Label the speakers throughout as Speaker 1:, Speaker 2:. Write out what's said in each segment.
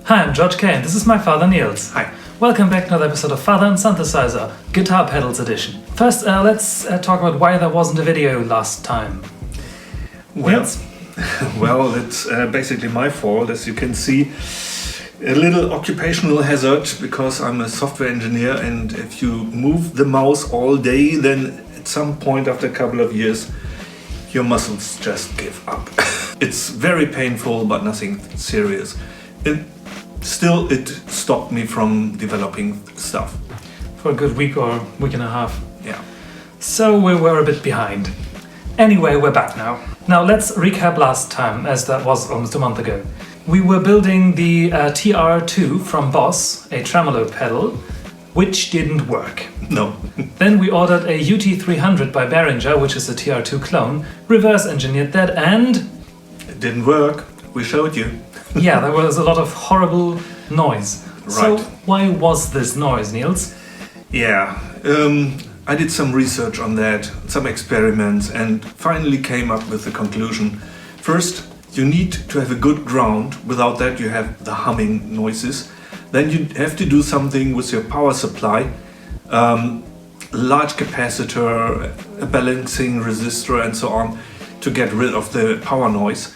Speaker 1: Hi, I'm George Kay, and this is my father Niels.
Speaker 2: Hi.
Speaker 1: Welcome back to another episode of Father and Synthesizer, Guitar Pedals Edition. First, let's talk about why there wasn't a video last time.
Speaker 2: Well, well, it's basically my fault, as you can see. A little occupational hazard, because I'm a software engineer, and if you move the mouse all day, then at some point after a couple of years, your muscles just give up. It's very painful, but nothing serious. Still, it stopped me from developing stuff.
Speaker 1: For a good week or week and a half.
Speaker 2: Yeah.
Speaker 1: So we were a bit behind. Anyway, we're back now. Now let's recap last time, as that was almost a month ago. We were building the TR2 from Boss, a tremolo pedal, which didn't work.
Speaker 2: No.
Speaker 1: Then we ordered a UT300 by Behringer, which is a TR2 clone, reverse engineered that, and
Speaker 2: It didn't work. We showed you.
Speaker 1: yeah, there was a lot of horrible noise. So
Speaker 2: Right.
Speaker 1: why was this noise, Niels?
Speaker 2: Yeah, I did some research on that, some experiments, and finally came up with the conclusion. First, you need to have a good ground. Without that, you have the humming noises. Then you have to do something with your power supply, large capacitor, a balancing resistor, and so on, to get rid of the power noise.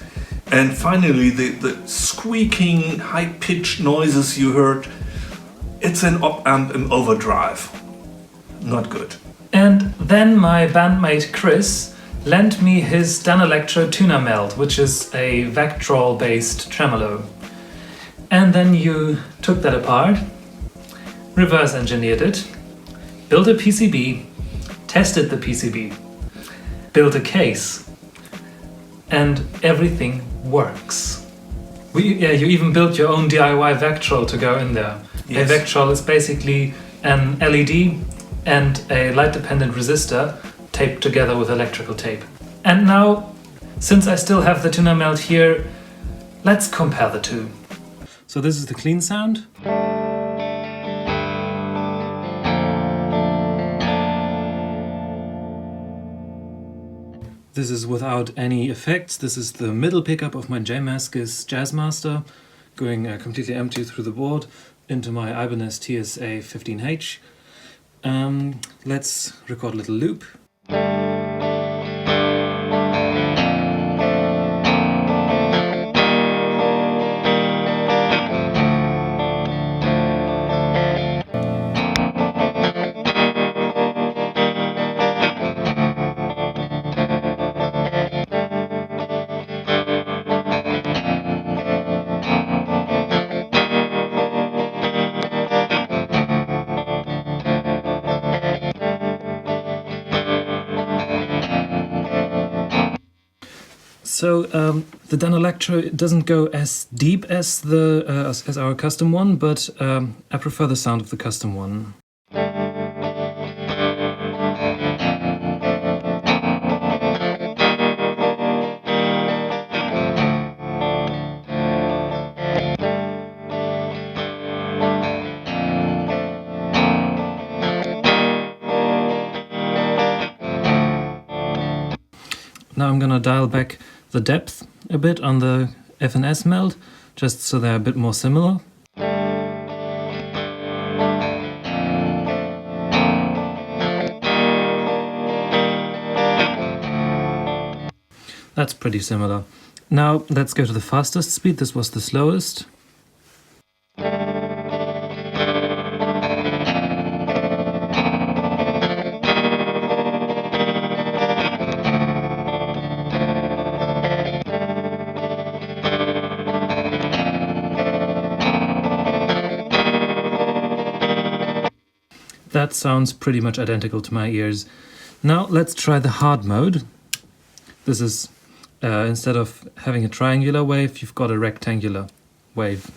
Speaker 2: And finally, the squeaking, high-pitched noises you heard, it's an op-amp in overdrive. Not good.
Speaker 1: And then my bandmate Chris lent me his Danelectro Tuner Meld, which is a Vectrol-based tremolo. And then you took that apart, reverse engineered it, built a PCB, tested the PCB, built a case, and everything works. You even built your own DIY Vectrol to go in there.
Speaker 2: Yes.
Speaker 1: A Vectrol is basically an LED and a light-dependent resistor taped together with electrical tape. And now, since I still have the tuner meld here, let's compare the two. So this is the clean sound. This is without any effects. This is the middle pickup of my J-Mascis Jazzmaster, going completely empty through the board into my Ibanez TSA 15H. Let's record a little loop. So the Danelectro doesn't go as deep as as our custom one, but I prefer the sound of the custom one. Now I'm gonna dial back the depth a bit on the FNS meld, just so they're a bit more similar. That's pretty similar. Now let's go to the fastest speed. This was the slowest. That sounds pretty much identical to my ears. Now let's try the hard mode. This is, instead of having a triangular wave, you've got a rectangular wave.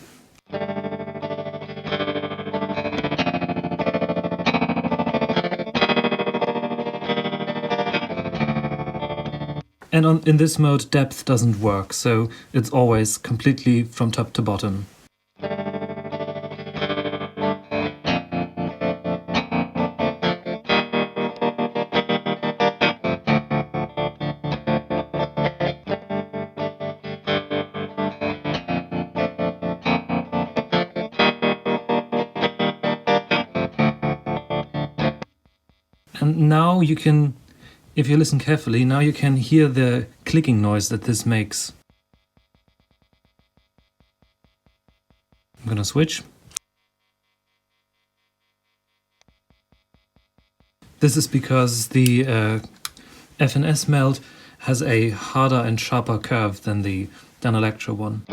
Speaker 1: And in this mode, depth doesn't work, so it's always completely from top to bottom. And now you can, if you listen carefully, now you can hear the clicking noise that this makes. I'm gonna switch. This is because the FNS meld has a harder and sharper curve than the Danelectro one.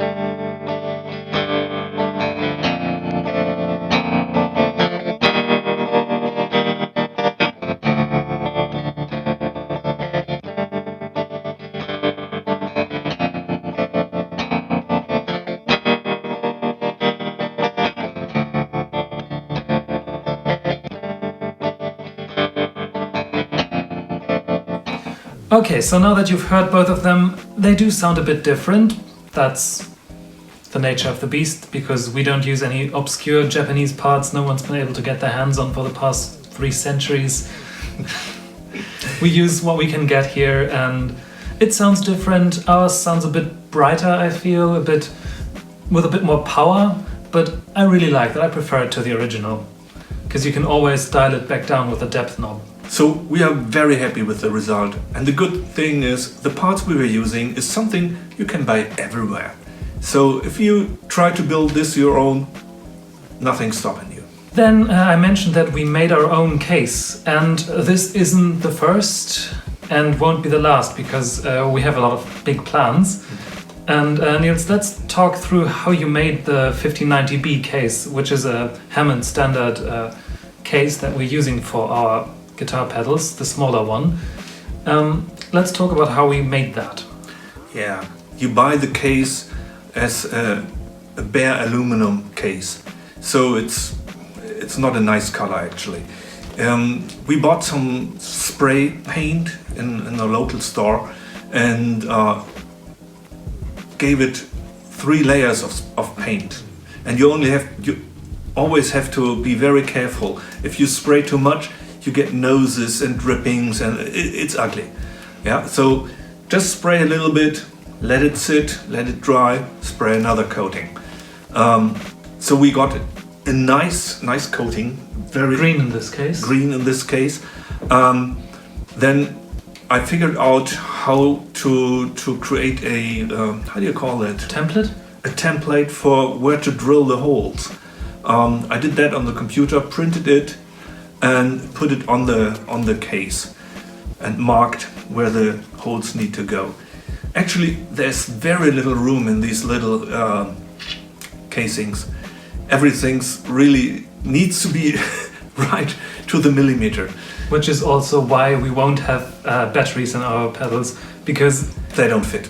Speaker 1: Okay, so now that you've heard both of them, they do sound a bit different. That's the nature of the beast, because we don't use any obscure Japanese parts no one's been able to get their hands on for the past 3 centuries. We use what we can get here, and it sounds different. Ours sounds a bit brighter, I feel, with a bit more power, but I really like that. I prefer it to the original, because you can always dial it back down with the depth knob.
Speaker 2: So we are very happy with the result, and the good thing is the parts we were using is something you can buy everywhere. So if you try to build this your own, nothing's stopping you.
Speaker 1: Then I mentioned that we made our own case, and this isn't the first and won't be the last, because we have a lot of big plans. And Niels, let's talk through how you made the 1590B case, which is a Hammond standard case that we're using for our guitar pedals, the smaller one. Let's talk about how we made that.
Speaker 2: Yeah, you buy the case as a bare aluminum case, so it's not a nice color actually. We bought some spray paint in a local store and gave it 3 layers of paint, and you always have to be very careful. If you spray too much, you get noses and drippings, and it's ugly. Yeah, so just spray a little bit, let it sit, let it dry, spray another coating. So we got a nice coating, very
Speaker 1: green in this case.
Speaker 2: Green in this case. Then I figured out how to create a how do you call it?
Speaker 1: Template?
Speaker 2: A template for where to drill the holes. I did that on the computer, printed it, and put it on the case and marked where the holes need to go. Actually, there's very little room in these little casings. Everything's really needs to be right to the millimeter.
Speaker 1: Which is also why we won't have batteries in our pedals, because
Speaker 2: they don't fit.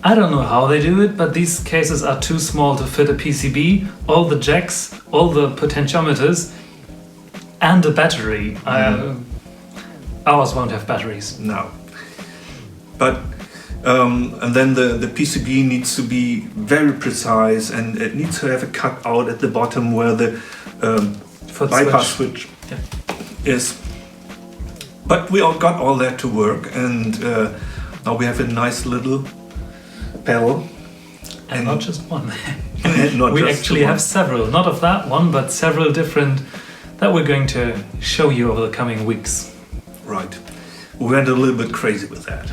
Speaker 1: I don't know how they do it, but these cases are too small to fit a PCB, all the jacks, all the potentiometers, and a battery. Ours won't have batteries.
Speaker 2: No. But and then the PCB needs to be very precise, and it needs to have a cutout at the bottom where the bypass switch is. But we all got all that to work, and now we have a nice little pedal.
Speaker 1: And not just one.
Speaker 2: We
Speaker 1: actually have several, not of that one, but several different that we're going to show you over the coming weeks.
Speaker 2: Right. We went a little bit crazy with that.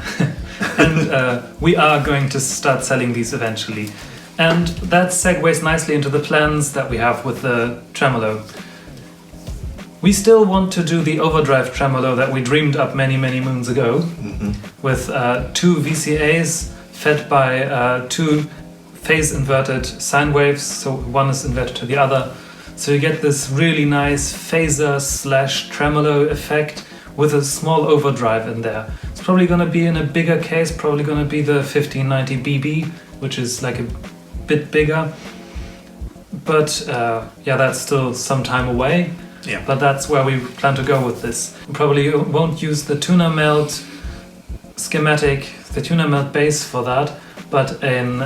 Speaker 1: And we are going to start selling these eventually. And that segues nicely into the plans that we have with the tremolo. We still want to do the overdrive tremolo that we dreamed up many moons ago, with 2 VCAs fed by 2 phase inverted sine waves, so one is inverted to the other. So you get this really nice phaser / tremolo effect with a small overdrive in there. It's probably going to be in a bigger case, probably going to be the 1590BB, which is like a bit bigger. But yeah, that's still some time away.
Speaker 2: Yeah.
Speaker 1: But that's where we plan to go with this. We probably won't use the tuner meld schematic, the tuner meld base for that, but in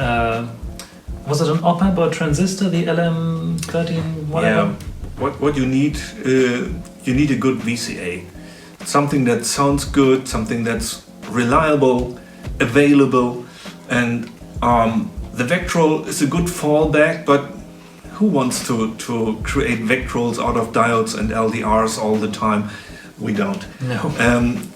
Speaker 1: was it an op-amp or a transistor, the LM13 whatever?
Speaker 2: Yeah. What you need a good VCA. Something that sounds good, something that's reliable, available, and the Vectrol is a good fallback, but who wants to create Vectrols out of diodes and LDRs all the time? we don't.
Speaker 1: No.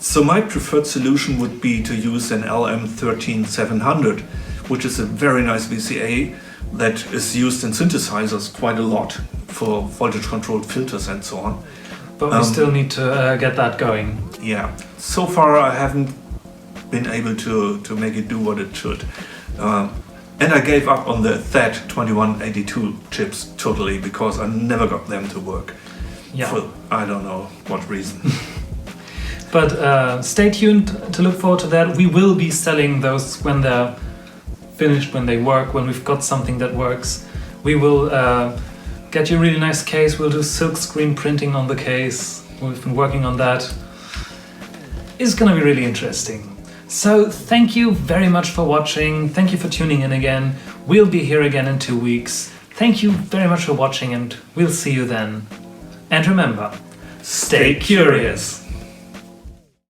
Speaker 2: So my preferred solution would be to use an LM13700, which is a very nice VCA that is used in synthesizers quite a lot for voltage-controlled filters and so on.
Speaker 1: But we still need to get that going.
Speaker 2: Yeah, so far I haven't been able to make it do what it should. And I gave up on the THAT2182 chips totally because I never got them to work.
Speaker 1: Yeah.
Speaker 2: For I don't know what reason.
Speaker 1: But stay tuned to look forward to that. We will be selling those when they're finished, when they work, when we've got something that works. We will get you a really nice case. We'll do silk screen printing on the case. We've been working on that. It's gonna be really interesting. So thank you very much for watching. Thank you for tuning in again. We'll be here again in 2 weeks. Thank you very much for watching, and we'll see you then. And remember, stay curious.